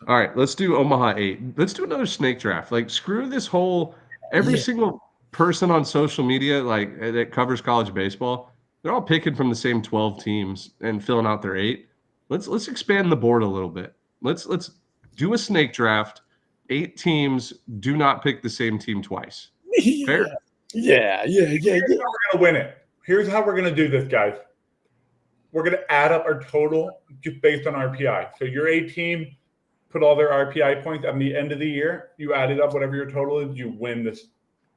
All right, let's do Omaha 8. Let's do another snake draft. Like, screw this whole every single person on social media like that covers college baseball. They're all picking from the same 12 teams and filling out their 8. Let's expand the board a little bit. Let's do a snake draft. 8 teams, do not pick the same team twice. Fair? Yeah. Here's how we're gonna win it. Here's how we're gonna do this, guys. We're gonna add up our total just based on RPI. So your A team put all their RPI points at the end of the year. You add it up, whatever your total is, you win this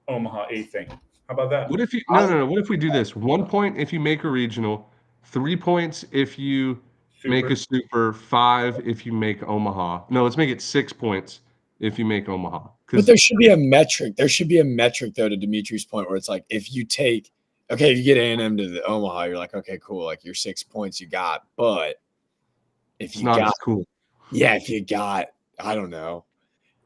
Omaha 8 thing. How about that? What if you no? What if we do this? 1 point if you make a regional, 3 points if you make a super, 5 if you make Omaha. No, let's make it 6 points if you make Omaha. But there should be a metric. There should be a metric, though, to Dimitri's point, where it's like if you take – okay, if you get A&M to the Omaha, you're like, okay, cool. Like your 6 points you got. But if you not as cool. Yeah, if you got – I don't know.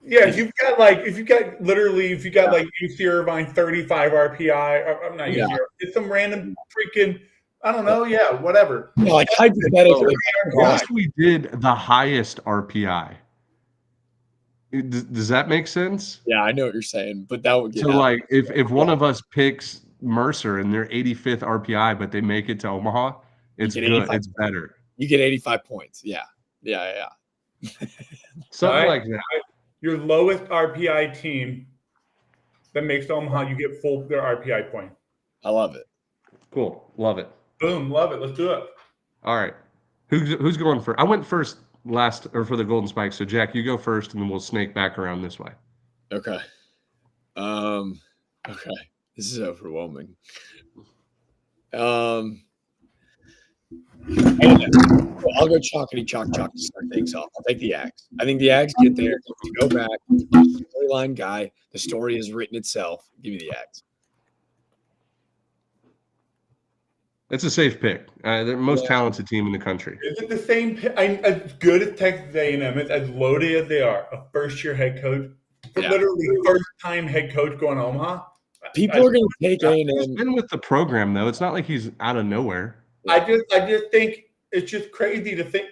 Yeah, if you got UC Irvine 35 RPI, I'm not UC Irvine, it's some random freaking, I don't know, whatever. Yeah, like hypothetically. Unless we did the highest RPI. Does that make sense? Yeah, I know what you're saying, but that would get so like if one of us picks Mercer and they're 85th RPI, but they make it to Omaha, it's good. It's better. You get 85 points. Yeah. Something like that. Your lowest RPI team that makes Omaha, you get full their RPI point. I love it. Cool. Love it. Boom. Love it. Let's do it. All right. Who's going first? I went first for the Golden Spike. So Jack, you go first, and then we'll snake back around this way. Okay. Okay. This is overwhelming. I'll go chalkity chalk to start things off. I'll take the Ags. I think the Ags get there. Go back. Storyline guy. The story has written itself. Give me the Ags. It's a safe pick. They're the most talented team in the country. Is it the same? As good as Texas A&M is, as loaded as they are, a first-year head coach, literally first-time head coach going to Omaha. People are going to take A&M. He's been with the program, though. It's not like he's out of nowhere. I just think it's just crazy to think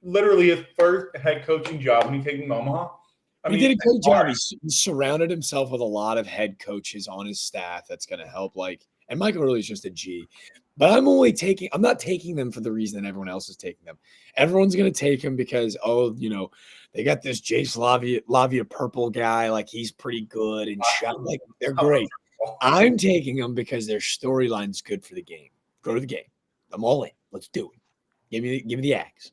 literally his first head coaching job when he's taking Omaha. He did a great job. He surrounded himself with a lot of head coaches on his staff. That's going to help. And Michael Early is just a G. But I'm not taking them for the reason that everyone else is taking them. Everyone's going to take him because, they got this Jace Lavia purple guy. Like, he's pretty good and shot. Like, they're great. I'm taking them because their storyline's good for the game. Go to the game. I'm all in. Let's do it. Give me the Ags.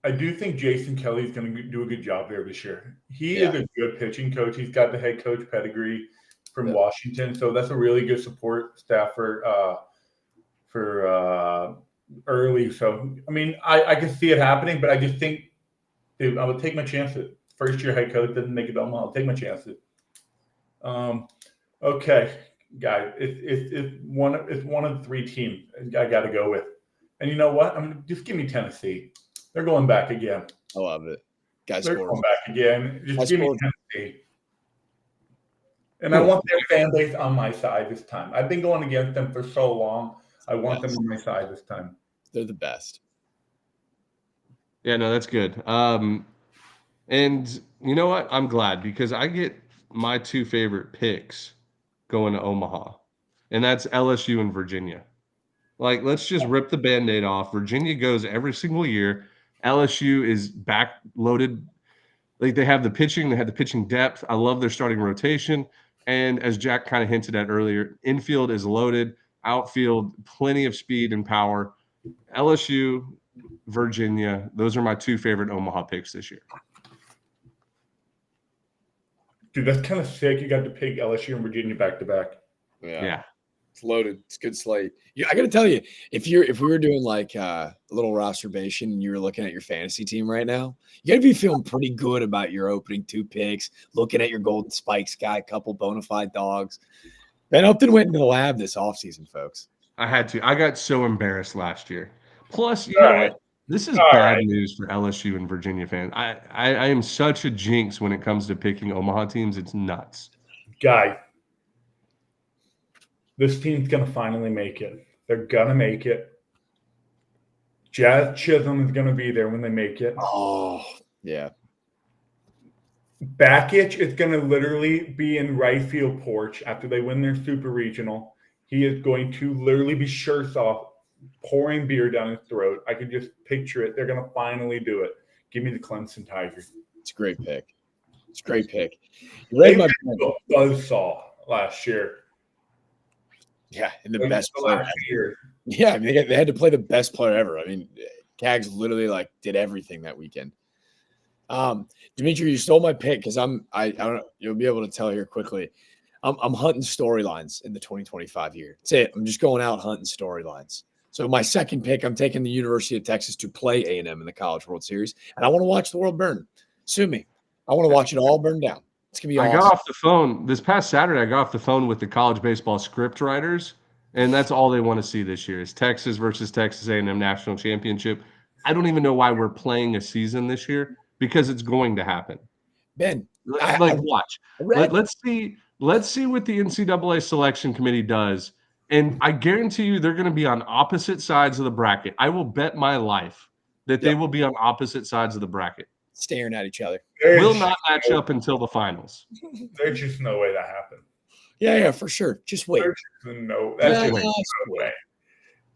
I do think Jason Kelly's going to do a good job there this year. He is a good pitching coach. He's got the head coach pedigree from Washington, so that's a really good support staff for Early. So, I mean, I can see it happening, but I just think I would take my chances. First-year head coach doesn't make it Omaha. I'll take my chances. Okay, guys, it's one of the 3 teams I got to go with. And you know what? Just give me Tennessee. They're going back again. I love it. Guys, they're going back again. Just give me Tennessee. And I want their fan base on my side this time. I've been going against them for so long. I want them on my side this time. They're the best. Yeah, no, that's good. And you know what? I'm glad because I get my 2 favorite picks going to Omaha, and that's LSU and Virginia. Like, let's just rip the Band-Aid off. Virginia goes every single year. LSU is back loaded. Like, they have the pitching. They have the pitching depth. I love their starting rotation. And as Jack kind of hinted at earlier, infield is loaded. Outfield, plenty of speed and power. LSU, Virginia, those are my 2 favorite Omaha picks this year. Dude, that's kind of sick. You got to pick LSU and Virginia back to back. Yeah. It's loaded. It's a good slate. I got to tell you, if we were doing like a little rosterbation and you were looking at your fantasy team right now, you got to be feeling pretty good about your opening 2 picks, looking at your Golden Spikes guy, a couple bona fide dogs. Ben Upton went into the lab this offseason, folks. I had to. I got so embarrassed last year. Plus, you know what? This is bad news for LSU and Virginia fans. I am such a jinx when it comes to picking Omaha teams. It's nuts. Guy, this team's going to finally make it. They're going to make it. Jazz Chisholm is going to be there when they make it. Oh, Yeah. Bakich is going to literally be in right field porch after they win their super regional. He is going to literally be shirts off, pouring beer down his throat. I can just picture it. They're going to finally do it. Give me the Clemson Tigers. It's a great pick. It's a great pick. You read my a buzzsaw last year. Yeah, and the best player last year. Yeah, I mean they had to play the best player ever. I mean, Cags literally like did everything that weekend. Dimitri, you stole my pick because I don't know, you'll be able to tell here quickly. I'm hunting storylines in the 2025 year. That's it. I'm just going out hunting storylines. So my second pick, I'm taking the University of Texas to play A&M in the College World Series, and I want to watch the world burn. Sue me. I want to watch it all burn down. It's gonna be awesome. I got off the phone this past Saturday. I got off the phone with the college baseball script writers, and that's all they want to see this year is Texas versus Texas A&M national championship. I don't even know why we're playing a season this year because it's going to happen. Ben, watch. Let's see what the NCAA selection committee does, and I guarantee you they're going to be on opposite sides of the bracket. I will bet my life that they will be on opposite sides of the bracket, staring at each other. Will not match up until the finals. There's just no way that happened. Yeah, for sure. Just wait. That's no way.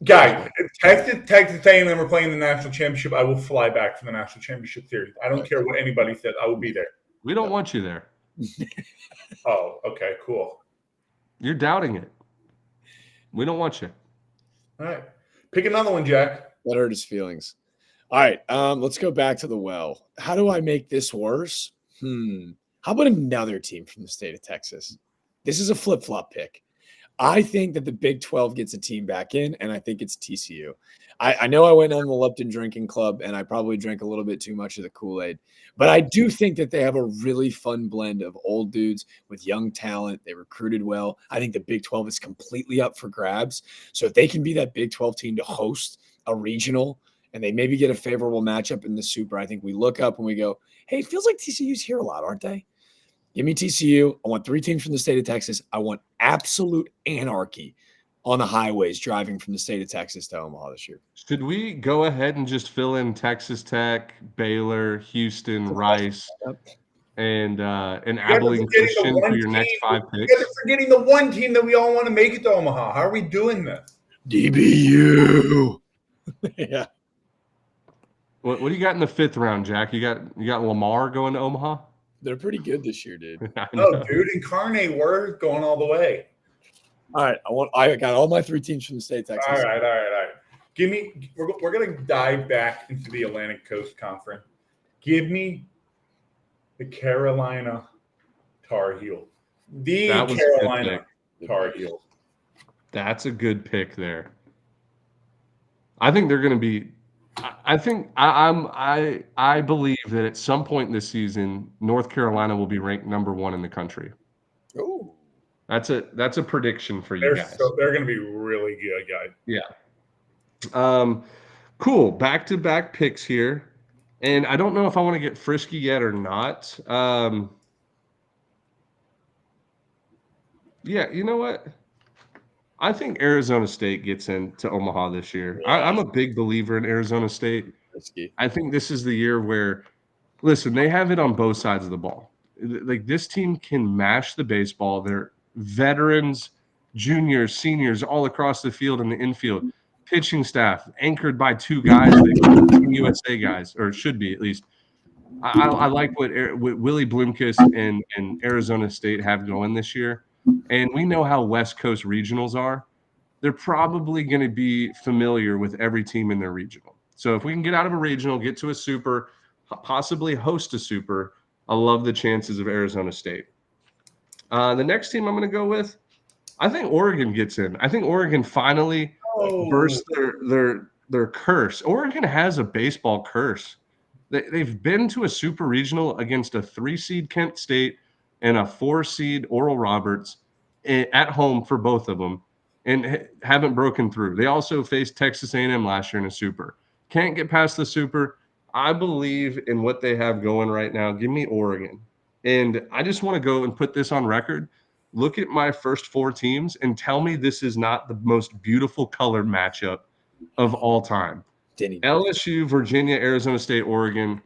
Guys, Texas A&M are playing the national championship. I will fly back for the national championship series. I don't care what anybody says. I will be there. We don't want you there. Oh, okay, cool. You're doubting it. We don't want you. All right. Pick another one, Jack. That hurt his feelings. All right, let's go back to the well. How do I make this worse? How about another team from the state of Texas? This is a flip-flop pick. I think that the Big 12 gets a team back in, and I think it's TCU. I know I went on the Lupton Drinking Club, and I probably drank a little bit too much of the Kool-Aid, but I do think that they have a really fun blend of old dudes with young talent. They recruited well. I think the Big 12 is completely up for grabs. So if they can be that Big 12 team to host a regional and they maybe get a favorable matchup in the Super, I think we look up and we go, hey, it feels like TCU's here a lot, aren't they? Give me TCU. I want 3 teams from the state of Texas. I want absolute anarchy on the highways driving from the state of Texas to Omaha this year. Should we go ahead and just fill in Texas Tech, Baylor, Houston, Rice, and Abilene Christian for your next 5 picks? You guys are forgetting the one team that we all want to make it to Omaha. How are we doing this? DBU. Yeah. What do you got in the 5th round, Jack? You got Lamar going to Omaha? They're pretty good this year, dude. No, dude, Incarnate, we're going all the way. All right, I got all my 3 teams from the state of Texas. All right. Give me. We're gonna dive back into the Atlantic Coast Conference. Give me the Carolina Tar Heels. The Carolina Tar Heels. That's a good pick there. I think they're going to be. I believe that at some point this season, North Carolina will be ranked number 1 in the country. Oh, that's a prediction for you guys. They're going to be really good, guys. Yeah. Cool. Back-to-back picks here, and I don't know if I want to get frisky yet or not. Yeah, you know what? I think Arizona State gets into Omaha this year. Yeah. I'm a big believer in Arizona State. Risky. I think this is the year where, listen, they have it on both sides of the ball. Like, this team can mash the baseball. They're veterans, juniors, seniors, all across the field and the infield. Pitching staff anchored by 2 guys, USA guys, or should be at least. I like what Willie Bloomquist and Arizona State have going this year. And we know how West Coast regionals are. They're probably going to be familiar with every team in their regional. So if we can get out of a regional, get to a super, possibly host a super, I love the chances of Arizona State. The next team I'm going to go with, I think Oregon gets in. I think Oregon finally burst their curse. Oregon has a baseball curse. They've been to a super regional against a 3-seed Kent State and a 4-seed Oral Roberts at home for both of them and haven't broken through. They also faced Texas A&M last year in a super. Can't get past the super. I believe in what they have going right now. Give me Oregon. And I just want to go and put this on record. Look at my first 4 teams and tell me this is not the most beautiful colored matchup of all time. LSU, Virginia, Arizona State, Oregon.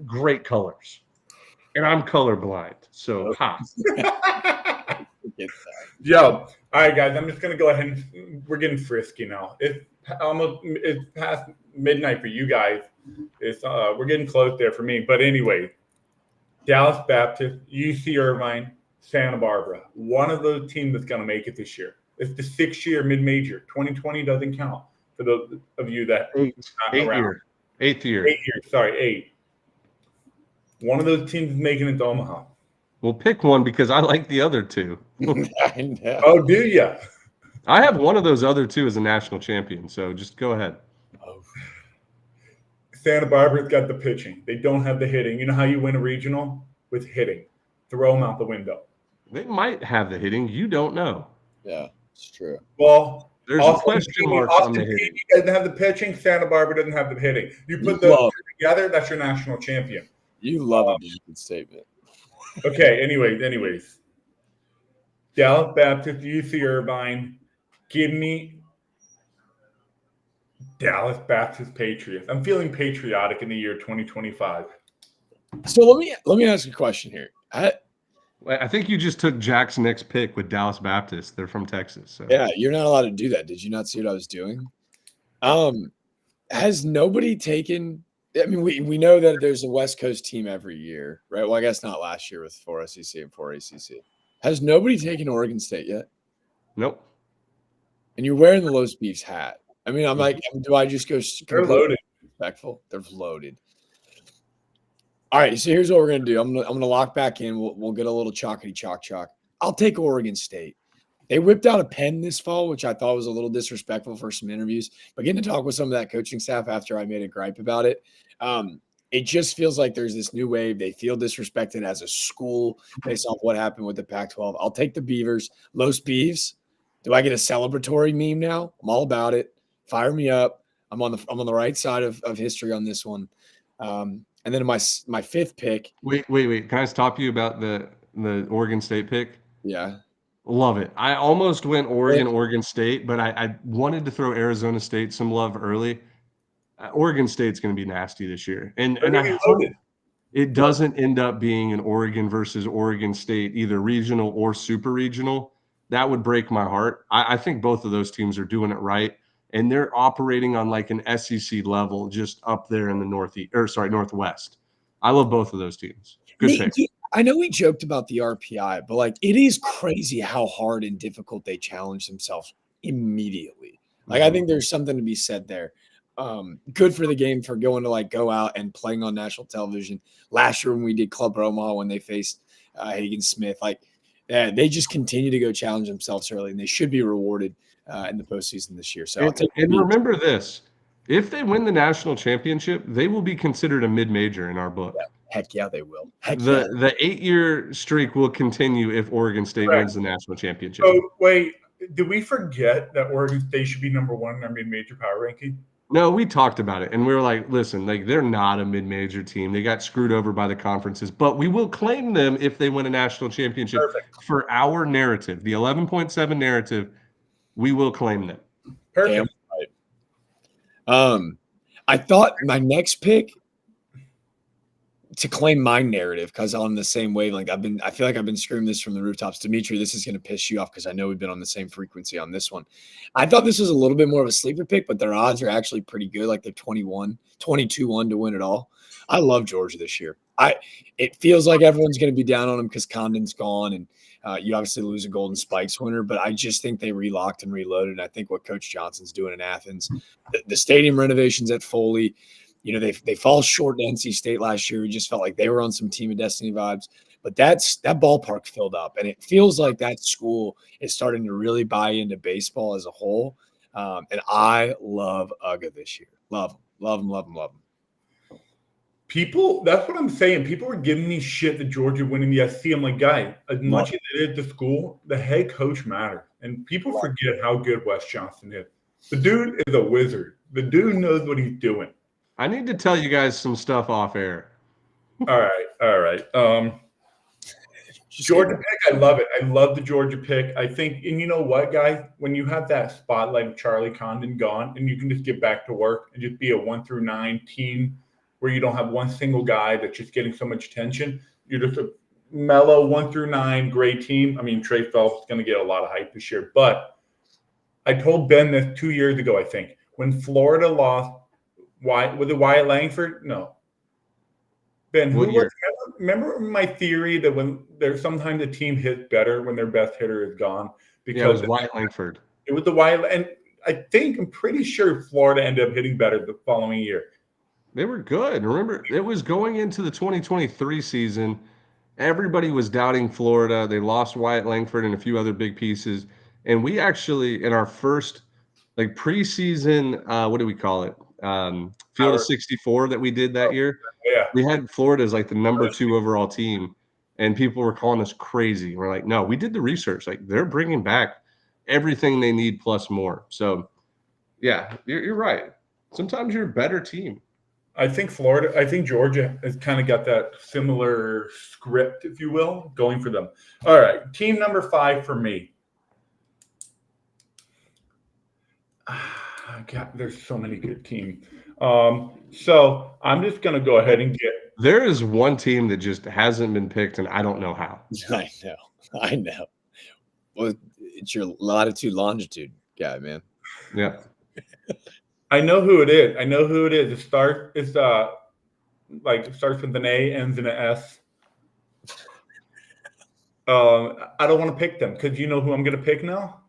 great colors. And I'm colorblind. So, ha. Yo, all right, guys. I'm just gonna go ahead and we're getting frisky now. It's past midnight for you guys. We're getting close there for me. But anyway, Dallas Baptist, UC Irvine, Santa Barbara. One of those teams that's gonna make it this year. It's the 6-year mid-major. 2020 doesn't count for those of you that Eighth year. 8 years. Sorry, 8. One of those teams is making it to Omaha. Well, pick one because I like the other two. I know. Oh, do you? I have one of those other two as a national champion. So just go ahead. Oh. Santa Barbara's got the pitching. They don't have the hitting. You know how you win a regional? With hitting. Throw them out the window. They might have the hitting. You don't know. Yeah, it's true. Well, there's a question mark on the hitting. Doesn't have the pitching. Santa Barbara doesn't have the hitting. You put those two together, that's your national champion. You love a good statement. Okay, anyways. Dallas Baptist, UC Irvine. Give me Dallas Baptist Patriots. I'm feeling patriotic in the year 2025. So let me ask you a question here. I think you just took Jack's next pick with Dallas Baptist. They're from Texas. So. Yeah, you're not allowed to do that. Did you not see what I was doing? Has nobody taken – I mean, we know that there's a West Coast team every year, right? Well, I guess not last year with 4 SEC and 4 ACC. Has nobody taken Oregon State yet? Nope. And you're wearing the Los Beefs hat. I mean, I'm like, do I just go They're loaded. Respectful? They're loaded. All right, so here's what we're gonna do. I'm gonna lock back in. We'll get a little chalkity chalk. I'll take Oregon State. They whipped out a pen this fall, which I thought was a little disrespectful for some interviews. But getting to talk with some of that coaching staff after I made a gripe about it, it just feels like there's this new wave. They feel disrespected as a school based off what happened with the Pac-12. I'll take the Beavers. Los Beavs. Do I get a celebratory meme now? I'm all about it. Fire me up. I'm on the right side of history on this one. And then my fifth pick. Wait. Can I stop you about the Oregon State pick? Yeah. Love it. I almost went Oregon State, but I wanted to throw Arizona State some love early. Oregon State's going to be nasty this year. And I hope it doesn't end up being an Oregon versus Oregon State, either regional or super regional. That would break my heart. I think both of those teams are doing it right. And they're operating on like an SEC level just up there in the Northwest. I love both of those teams. Good pick. I know we joked about the RPI, but like it is crazy how hard and difficult they challenge themselves immediately. Like I think there's something to be said there. Good for the game for go out and playing on national television. Last year when we did Club Omaha when they faced Hagen Smith, they just continue to go challenge themselves early, and they should be rewarded in the postseason this year. So and remember this: if they win the national championship, they will be considered a mid-major in our book. Yeah. Heck yeah, they will. The 8-year streak will continue if Oregon State wins the national championship. Oh, wait. Did we forget that Oregon State should be number one in our mid-major power ranking? No, we talked about it, and we were like, listen, they're not a mid-major team. They got screwed over by the conferences, but we will claim them if they win a national championship. Perfect. For our narrative, the 11.7 narrative, we will claim them. Perfect. Right. I thought my next pick to claim my narrative, because on the same wavelength, I feel like I've been screaming this from the rooftops. Dimitri, this is going to piss you off because I know we've been on the same frequency on this one. I thought this was a little bit more of a sleeper pick, but their odds are actually pretty good. Like they're 22-1 to win it all. I love Georgia this year. It feels like everyone's going to be down on them because Condon's gone, and you obviously lose a Golden Spikes winner. But I just think they relocked and reloaded. And I think what Coach Johnson's doing in Athens, the stadium renovations at Foley. You know, they fall short to NC State last year. We just felt like they were on some Team of Destiny vibes. But that ballpark filled up, and it feels like that school is starting to really buy into baseball as a whole. And I love UGA this year. Love them. People, that's what I'm saying. People were giving me shit that Georgia winning the SC. I'm like, guy, as much as it is the school, the head coach matters. And people forget how good Wes Johnson is. The dude is a wizard. The dude knows what he's doing. I need to tell you guys some stuff off air. All right. Georgia pick, I love it. I love the Georgia pick. I think, and you know what, guys? When you have that spotlight of Charlie Condon gone, and you can just get back to work and just be a 1 through 9 team where you don't have one single guy that's just getting so much attention. You're just a mellow 1 through 9 great team. I mean, Trey Phelps is going to get a lot of hype this year, but I told Ben this 2 years ago, I think, when Florida lost. Was it Wyatt Langford? No. Ben, who was? Remember my theory that when there's sometimes a team hits better when their best hitter is gone? Because it was Wyatt Langford. It was the Wyatt, and I'm pretty sure Florida ended up hitting better the following year. They were good. Remember, it was going into the 2023 season. Everybody was doubting Florida. They lost Wyatt Langford and a few other big pieces. And we actually, in our first preseason, what do we call it? Field of 64 that we did that year. Yeah. We had Florida as the number 2 overall team, and people were calling us crazy. We're like, no, we did the research. They're bringing back everything they need plus more. So, yeah, you're right. Sometimes you're a better team. I think Georgia has kind of got that similar script, if you will, going for them. All right, team number 5 for me. God, there's so many good teams. So I'm just going to go ahead and get. There is one team that just hasn't been picked, and I don't know how. I know. Well, it's your latitude, longitude guy, man. Yeah. I know who it is. It starts with an A, ends in an S. I don't want to pick them because you know who I'm going to pick now?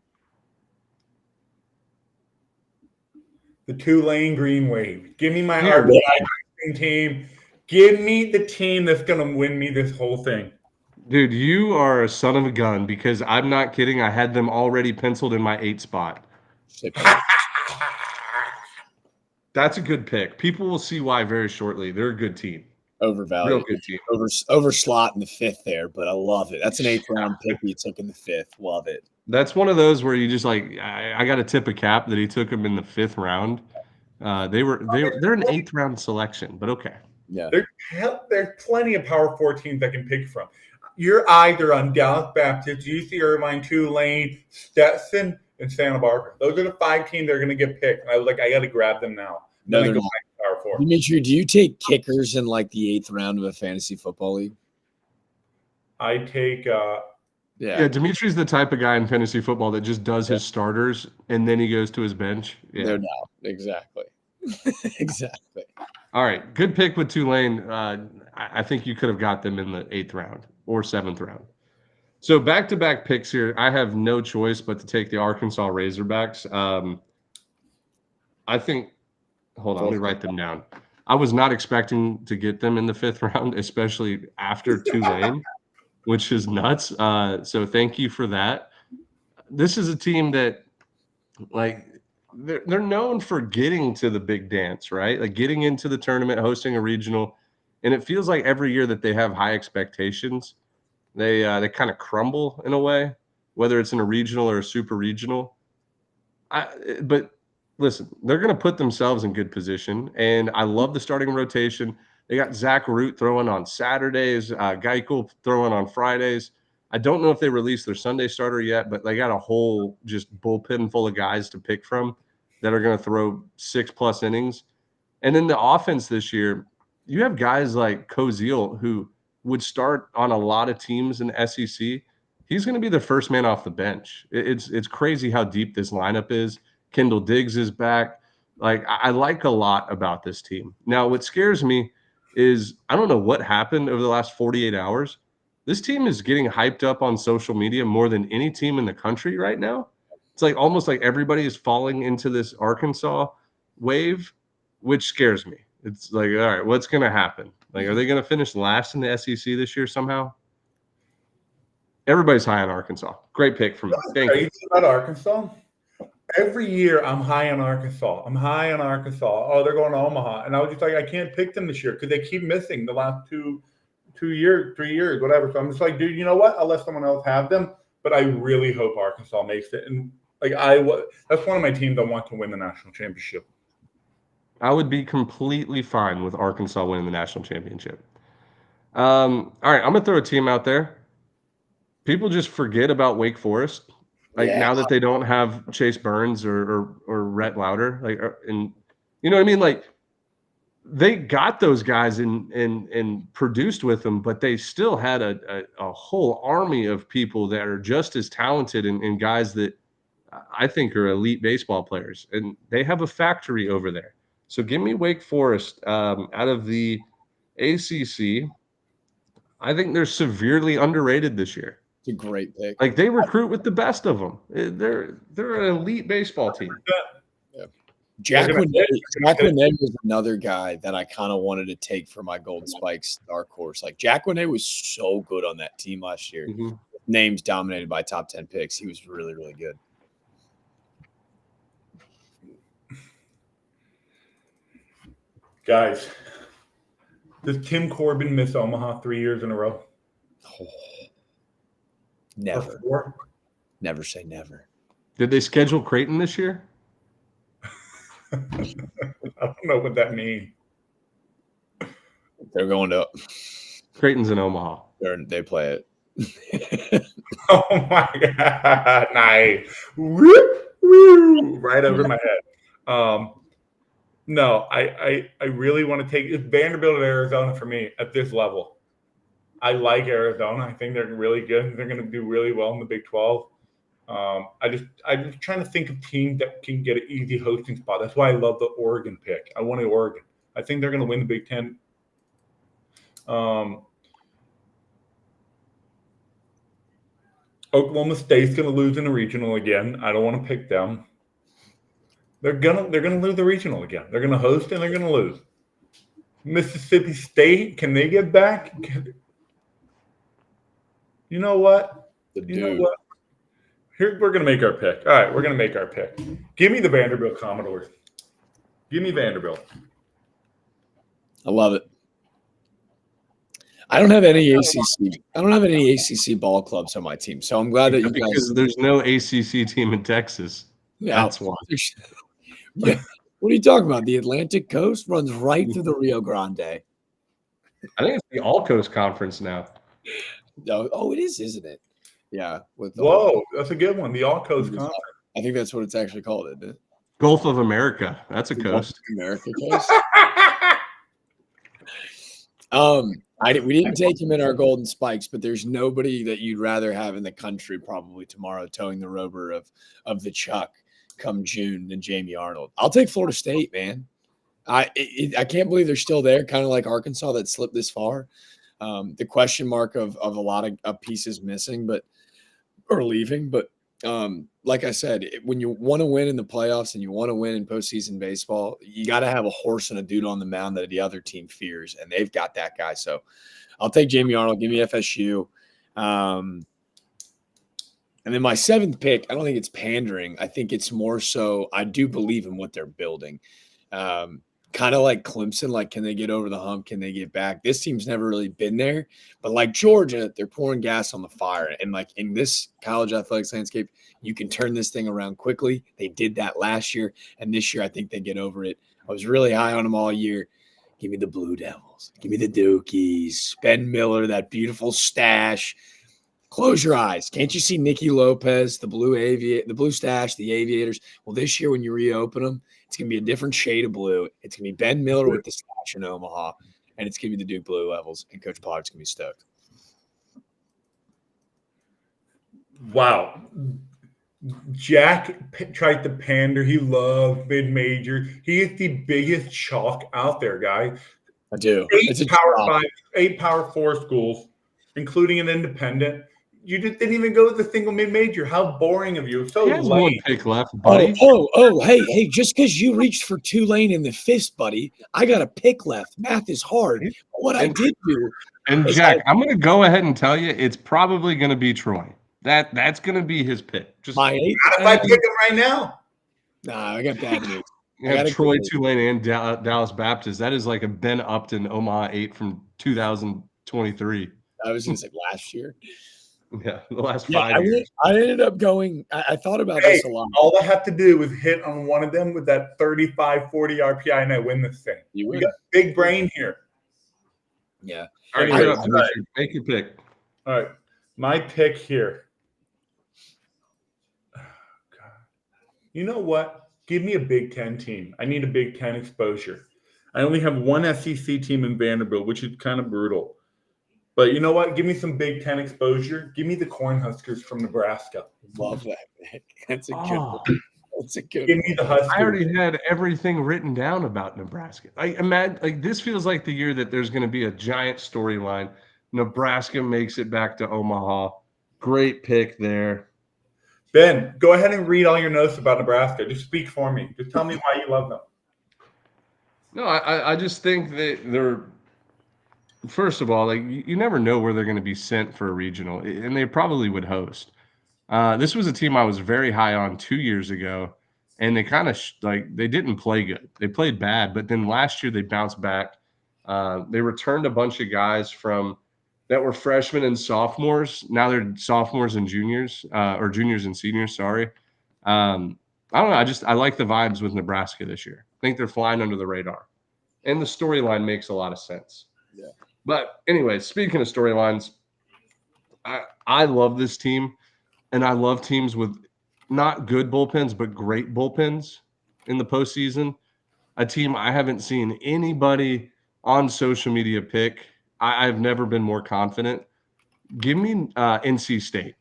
The Tulane Green Wave. Give me my RBI team. Give me the team that's going to win me this whole thing. Dude, you are a son of a gun because I'm not kidding. I had them already penciled in my 8 spot. That's a good pick. People will see why very shortly. They're a good team. Overvalued. Real good team. Over slot in the 5th there, but I love it. That's an 8th round pick you took in the 5th. Love it. That's one of those where you just I got to tip a cap that he took him in the 5th round. They're an 8th round selection, but okay. Yeah. There's plenty of Power 4 teams I can pick from. You're either on Dallas Baptist, UC Irvine, Tulane, Stetson, and Santa Barbara. Those are the 5 teams that are going to get picked. And I was like, I got to grab them now. No, they're not. Power 4. Dimitri, do you take kickers in the 8th round of a fantasy football league? I take Yeah, Dimitri's the type of guy in fantasy football that just does his starters and then he goes to his bench. Yeah. They're not. Exactly. Exactly. All right. Good pick with Tulane. I think you could have got them in the 8th round or 7th round. So back-to-back picks here. I have no choice but to take the Arkansas Razorbacks. I think – hold on. Let me write them down. I was not expecting to get them in the 5th round, especially after Tulane, which is nuts. So thank you for that. This is a team that, they're known for getting to the big dance, right? Getting into the tournament, hosting a regional, and it feels like every year that they have high expectations, they kind of crumble in a way, whether it's in a regional or a super regional. But listen, they're going to put themselves in good position, and I love the starting rotation. They got Zach Root throwing on Saturdays, Geikel throwing on Fridays. I don't know if they released their Sunday starter yet, but they got a whole just bullpen full of guys to pick from that are going to throw 6+ innings. And then the offense this year, you have guys like Koziel who would start on a lot of teams in the SEC. He's going to be the first man off the bench. It's crazy how deep this lineup is. Kendall Diggs is back. I like a lot about this team. Now, what scares me is I don't know what happened over the last 48 hours. This team is getting hyped up on social media more than any team in the country right now. It's almost like everybody is falling into this Arkansas wave, which scares me. It's all right, what's going to happen? Are they going to finish last in the SEC this year somehow? Everybody's high on Arkansas. Great pick from me. Thank you. About Arkansas? Every year I'm high on Arkansas. Oh, they're going to Omaha. And I was just like, I can't pick them this year because they keep missing the last 2 years, 3 years, whatever. So I'm just like, dude, you know what? I'll let someone else have them. But I really hope Arkansas makes it. And that's one of my teams I want to win the national championship. I would be completely fine with Arkansas winning the national championship. All right, I'm going to throw a team out there. People just forget about Wake Forest. Now that they don't have Chase Burns or Rhett Lauder, and you know what I mean? they got those guys and produced with them, but they still had a whole army of people that are just as talented and guys that I think are elite baseball players, and they have a factory over there. So give me Wake Forest out of the ACC. I think they're severely underrated this year. It's a great pick. Like they recruit with the best of them. They're an elite baseball team. Yeah. Jack Winnet was another guy that I kind of wanted to take for my Golden Spikes dark horse. Like Jack Winnet was so good on that team last year. Mhm. Names dominated by top 10 picks. He was really, really good. Guys, does Tim Corbin miss Omaha 3 years in a row? Oh, never. Or 4? Never say never. Did they schedule Creighton this year? I don't know what that means. They're going to Creighton's in Omaha. they play it. Oh my God. Nice. Woo, woo, right over my head. No, I really want to take Vanderbilt at Arizona for me at this level. I like Arizona. I think they're really good. They're going to do really well in the Big 12. I'm just trying to think of teams that can get an easy hosting spot. That's why I love the Oregon pick. I wanted Oregon. I think they're going to win the Big 10. Oklahoma State's going to lose in the regional again. I don't want to pick them. They're gonna lose the regional again. They're gonna host and they're gonna lose. Mississippi State, can they get back? You know what? Here we're gonna make our pick. All right, we're gonna make our pick. Give me the Vanderbilt Commodores. Give me Vanderbilt. I love it. I don't have any ACC. I don't have any ACC ball clubs on my team, so I'm glad that you guys. Because there's no ACC team in Texas. Yeah, that's why. Yeah. What are you talking about? The Atlantic Coast runs right through the Rio Grande. I think it's the All Coast Conference now. Oh, it is, isn't it? Yeah. That's a good one. The All Coast Conference. I think that's what it's actually called, isn't it? Gulf of America. That's a coast. America coast. We didn't take him in our Golden Spikes, but there's nobody that you'd rather have in the country probably tomorrow towing the rover of the Chuck come June than Jamie Arnold. I'll take Florida State, man. I can't believe they're still there, kind of like Arkansas that slipped this far. The question mark of a lot of pieces missing, or leaving. But like I said, when you want to win in the playoffs and you want to win in postseason baseball, you got to have a horse and a dude on the mound that the other team fears, and they've got that guy. So I'll take Jamie Arnold. Give me FSU. And then my 7th pick, I don't think it's pandering. I think it's more so I do believe in what they're building. Kind of like Clemson, like can they get over the hump? Can they get back? This team's never really been there. But like Georgia, they're pouring gas on the fire. And like in this college athletics landscape, you can turn this thing around quickly. They did that last year. And this year, I think they get over it. I was really high on them all year. Give me the Blue Devils. Give me the Dukies. Ben Miller, that beautiful stash. Close your eyes. Can't you see Nicky Lopez, the blue stash, the Aviators? Well, this year when you reopen them, it's going to be a different shade of blue. It's going to be Ben Miller with the stash in Omaha, and it's going to be the Duke Blue Levels, and Coach Pollard's going to be stoked. Wow. Jack tried to pander. He loves mid-major. He is the biggest chalk out there, guys. I do. 8 Power 4 schools, including an independent. You just didn't even go with the single mid-major. How boring of you. It's so lame. One pick left, buddy. Hey, just because you reached for Tulane in the 5th, buddy, I got a pick left. Math is hard. But what I did do. And Jack, I'm going to go ahead and tell you it's probably going to be Troy. That's going to be his pick. Just not if I pick him right now. Nah, I got bad news. I got Troy, Tulane, and Dallas Baptist. That is like a Ben Upton Omaha 8 from 2023. I was going to say last year. Yeah, the last 5 years. I ended up going – I thought about this a lot. All I have to do is hit on one of them with that 35, 40 RPI, and I win this thing. We got big brain here. Yeah. All right, make your pick. All right, my pick here. Oh, God. You know what? Give me a Big Ten team. I need a Big Ten exposure. I only have one SEC team in Vanderbilt, which is kind of brutal. But you know what? Give me some Big Ten exposure. Give me the Cornhuskers from Nebraska. Love that, Nick. That's a good Oh, one. That's a good Give one. me the Huskers. I already had everything written down about Nebraska. This feels like the year that there's going to be a giant storyline. Nebraska makes it back to Omaha. Great pick there. Ben, go ahead and read all your notes about Nebraska. Just speak for me. Just tell me why you love them. No, I just think that they're, first of all, like you never know where they're going to be sent for a regional, and they probably would host. This was a team I was very high on 2 years ago, and they kind of they didn't play good. They played bad, but then last year they bounced back. They returned a bunch of guys that were freshmen and sophomores. Now they're sophomores and juniors, or juniors and seniors. Sorry. I don't know. I like the vibes with Nebraska this year. I think they're flying under the radar, and the storyline makes a lot of sense. Yeah. But anyway, speaking of storylines, I love this team. And I love teams with not good bullpens, but great bullpens in the postseason. A team I haven't seen anybody on social media pick. I've never been more confident. Give me NC State.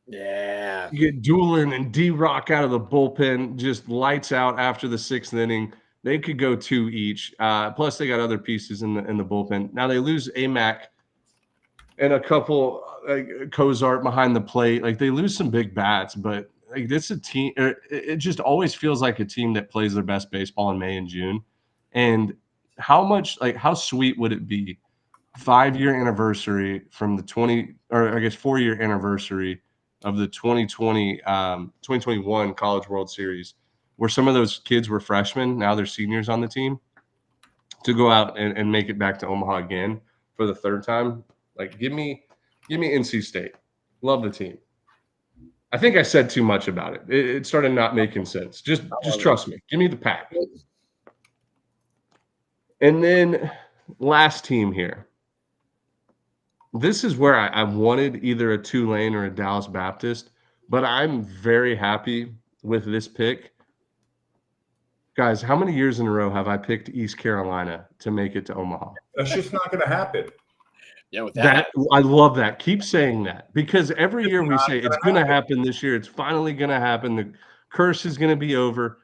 Yeah. You get Doolin and D-Rock out of the bullpen, just lights out after the sixth inning. They could go 2 each. Plus, they got other pieces in the bullpen. Now they lose Amac and a couple Cozart behind the plate. Like they lose some big bats, but like this a team. It just always feels like a team that plays their best baseball in May and June. And how sweet would it be? 5-year anniversary from the 4-year anniversary of the 2021 College World Series, where some of those kids were freshmen. Now they're seniors on the team, to go out and make it back to Omaha again for the third time. Like, give me NC State. Love the team. I think I said too much about it. It started not making sense. Just trust me. Give me the pack. And then last team here. This is where I wanted either a Tulane or a Dallas Baptist, but I'm very happy with this pick. Guys, how many years in a row have I picked East Carolina to make it to Omaha? That's just not going to happen. Yeah, with that. I love that. Keep saying that, because every year we say it's going to happen this year. It's finally going to happen. The curse is going to be over.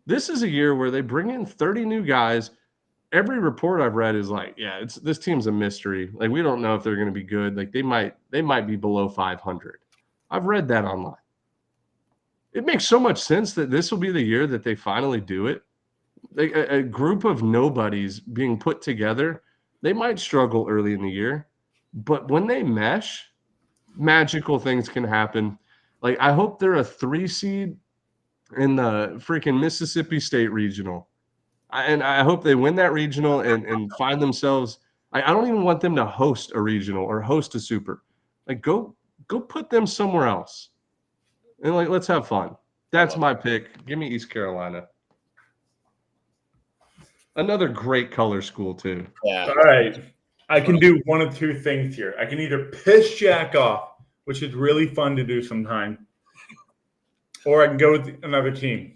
This is a year where they bring in 30 new guys. Every report I've read is like, yeah, this team's a mystery. Like, we don't know if they're going to be good. Like, they might be below 500. I've read that online. It makes so much sense that this will be the year that they finally do it. Like a group of nobodies being put together. They might struggle early in the year, but when they mesh, magical things can happen. Like, I hope they're a 3 seed in the freaking Mississippi State Regional. And I hope they win that regional and find themselves. I don't even want them to host a regional or host a super. Like, go put them somewhere else. And like, let's have fun. That's my pick. Give me East Carolina. Another great color school too. Yeah. All right. I can do one of two things here. I can either piss Jack off, which is really fun to do sometime, or I can go with another team.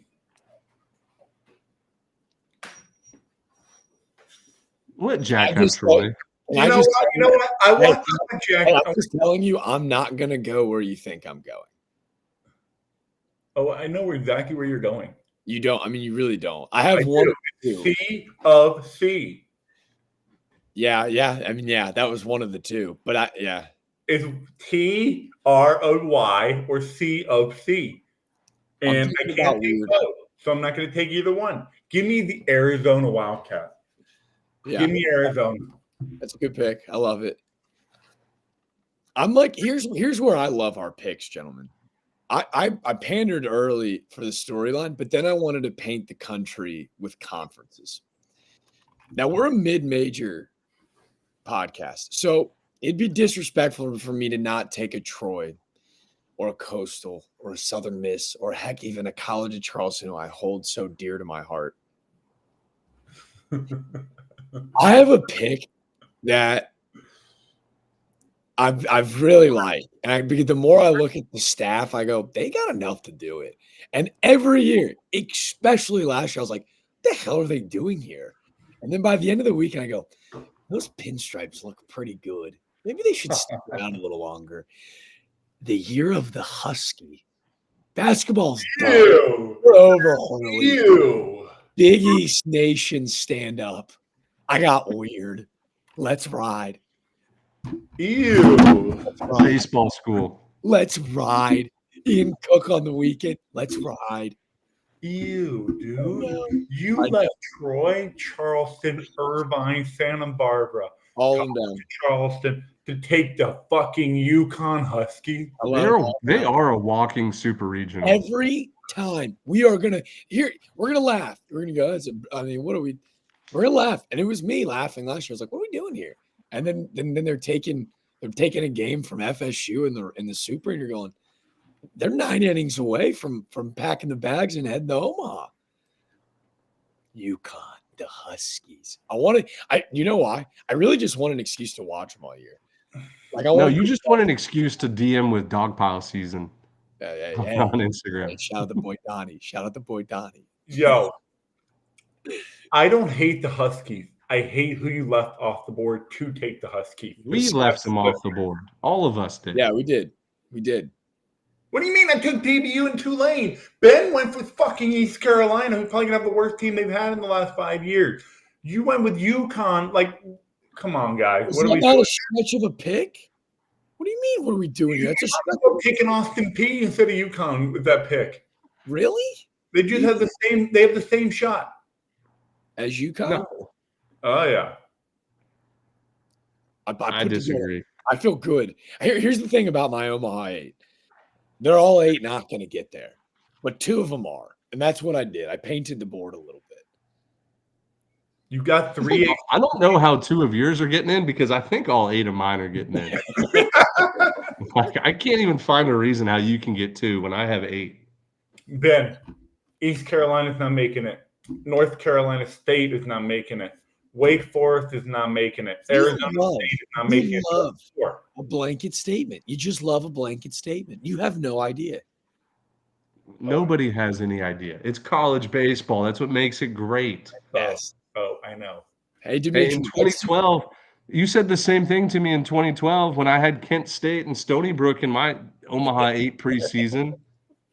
Let Jack have Troy. You know what? I want Jack. I'm just telling you, I'm not going to go where you think I'm going. Oh, I know exactly where you're going. You don't. I mean, you really don't. I have one. C of C. Yeah. I mean, yeah, that was one of the two. But Is TROY or C of C? And I can't take both, so I'm not going to take either one. Give me the Arizona Wildcat. Yeah. Give me Arizona. That's a good pick. I love it. I'm like, here's where I love our picks, gentlemen. I pandered early for the storyline, but then I wanted to paint the country with conferences. Now, we're a mid-major podcast, so it'd be disrespectful for me to not take a Troy or a Coastal or a Southern Miss or heck, even a College of Charleston, who I hold so dear to my heart. I have a pick that I've really liked, and because the more I look at the staff, I go, they got enough to do it. And every year, especially last year, I was like, what the hell are they doing here? And then by the end of the weekend, I go, those pinstripes look pretty good. Maybe they should stick around a little longer. The year of the Husky. Basketball's done. Ew. We're over, Hurley. Ew. Big East Nation, stand up. I got weird. Let's ride. Ew. Baseball school. Let's ride. Ian Cook on the weekend. Let's ride. Ew, dude. No. You I left Troy, Charleston, Irvine, Santa Barbara, All them down. Charleston to take the fucking Yukon Husky. I love They are a walking super regional. every time we are gonna we're gonna laugh. We're gonna go. What are we? We're gonna laugh, and it was me laughing last year. I was like, "What are we doing here?" And then they're taking a game from FSU in the Super, and you're going, they're 9 innings away from packing the bags and heading to Omaha. UConn, the Huskies. You know why? I really just want an excuse to watch them all year. Like you just want an excuse to DM with Dogpile Season on Instagram. Hey, shout out the boy Donnie. Shout out the boy Donnie. Yo, I don't hate the Huskies. I hate who you left off the board to take the Huskies. We left them off the board. All of us did. Yeah, we did. We did. What do you mean I took DBU and Tulane? Ben went with fucking East Carolina, who's probably going to have the worst team they've had in the last 5 years. You went with UConn. Like, come on, guys. Is What are that we not doing? a stretch of a pick? What do you mean? What are we doing here? That's a stretch. I'm picking Austin P instead of UConn with that pick. Really? They just have the same. They have the same shot. As UConn? No, Oh yeah. I disagree. I feel good. Here's the thing about my Omaha 8. They're all 8 not going to get there, but 2 of them are. And that's what I did. I painted the board a little bit. You got 3. I don't know how 2 of yours are getting in because I think all 8 of mine are getting in. Like, I can't even find a reason how you can get 2 when I have 8. Ben, East Carolina's not making it. North Carolina State is not making it. Wake Forest is not making it. Arizona State is not making it. Love a blanket statement. You just love a blanket statement. You have no idea. Nobody has any idea. It's college baseball. That's what makes it great. Yes. Oh, I know. Hey, Dimitri, in 2012, you said the same thing to me in 2012 when I had Kent State and Stony Brook in my Omaha 8 preseason.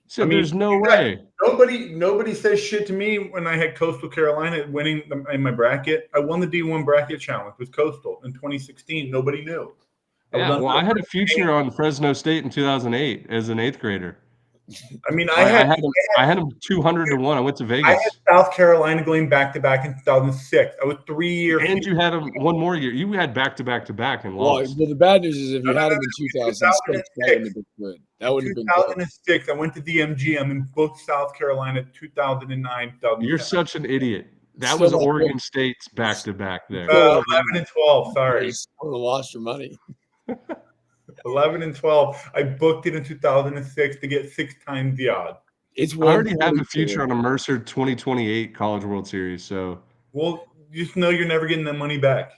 Said there's no way. Nobody says shit to me when I had Coastal Carolina winning in my bracket. I won the D1 bracket challenge with Coastal in 2016. Nobody knew. I had a future on Fresno State in 2008 as an 8th grader. I mean, I had them 200-1. I went to Vegas. I had South Carolina going back-to-back in 2006. I was 3 years. And you had them one more year. You had back-to-back-to-back and lost. Well, the bad news is if you had them in 2006, that wouldn't have been good. That would have been good. 2006, I went to the MGM in both South Carolina, 2009, 2010. You're such an idiot. That was Oregon State's back-to-back there. 11 and 12, sorry. You would have lost your money. 11 and 12. I booked it in 2006 to get 6 times the odds. I already have a future on a Mercer 2028 College World Series. So, well, just know you're never getting that money back.